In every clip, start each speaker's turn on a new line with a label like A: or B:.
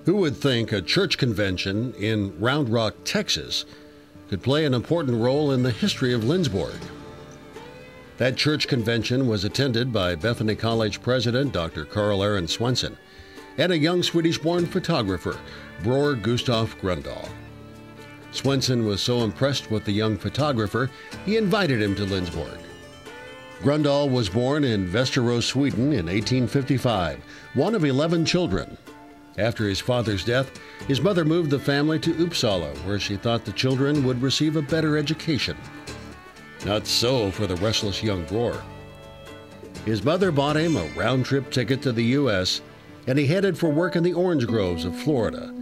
A: Who would think a church convention in Round Rock, Texas, could play an important role in the history of Lindsborg? That church convention was attended by Bethany College president Dr. Carl Aaron Swensson and a young Swedish-born photographer, Bror Gustav Grondal. Swensson was so impressed with the young photographer, he invited him to Lindsborg. Grondal was born in Västerås, Sweden in 1855, one of 11 children. After his father's death, his mother moved the family to Uppsala, where she thought the children would receive a better education. Not so for the restless young Bror. His mother bought him a round-trip ticket to the U.S., and he headed for work in the orange groves of Florida.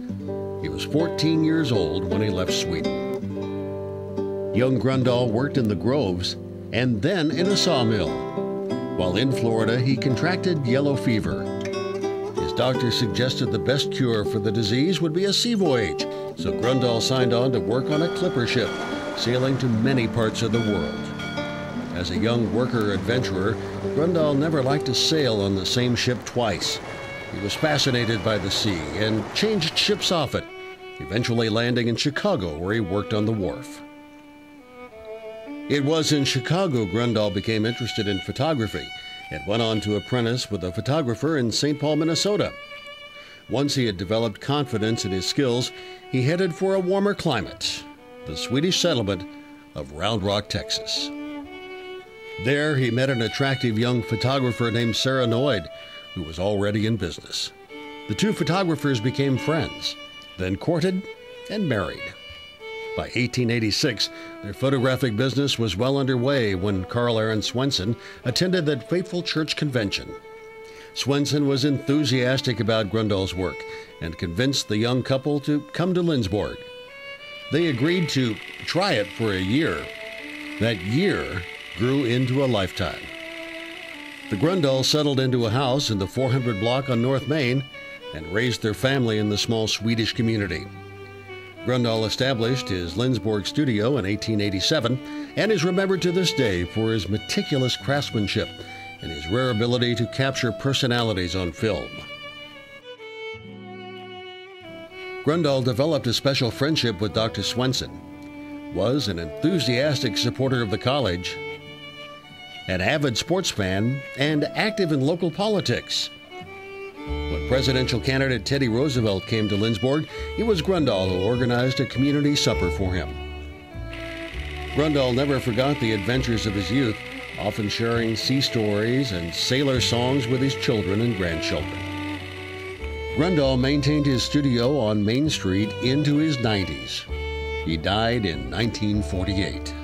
A: He was 14 years old when he left Sweden. Young Grondal worked in the groves and then in a sawmill. While in Florida, he contracted yellow fever. His doctor suggested the best cure for the disease would be a sea voyage, so Grondal signed on to work on a clipper ship, sailing to many parts of the world. As a young worker-adventurer, Grondal never liked to sail on the same ship twice. He was fascinated by the sea and changed ships often, eventually landing in Chicago, where he worked on the wharf. It was in Chicago Grondal became interested in photography and went on to apprentice with a photographer in St. Paul, Minnesota. Once he had developed confidence in his skills, he headed for a warmer climate, the Swedish settlement of Round Rock, Texas. There he met an attractive young photographer named Sarah Noyd, who was already in business. The two photographers became friends, then courted and married. By 1886, their photographic business was well underway when Carl Aaron Swensson attended that fateful church convention. Swensson was enthusiastic about Grondal's work and convinced the young couple to come to Lindsborg. They agreed to try it for a year. That year grew into a lifetime. The Grondals settled into a house in the 400 block on North Main and raised their family in the small Swedish community. Grondal established his Lindsborg studio in 1887 and is remembered to this day for his meticulous craftsmanship and his rare ability to capture personalities on film. Grondal developed a special friendship with Dr. Swensson, was an enthusiastic supporter of the college, an avid sports fan, and active in local politics. When presidential candidate Teddy Roosevelt came to Lindsborg, it was Grondal who organized a community supper for him. Grondal never forgot the adventures of his youth, often sharing sea stories and sailor songs with his children and grandchildren. Grondal maintained his studio on Main Street into his 90s. He died in 1948.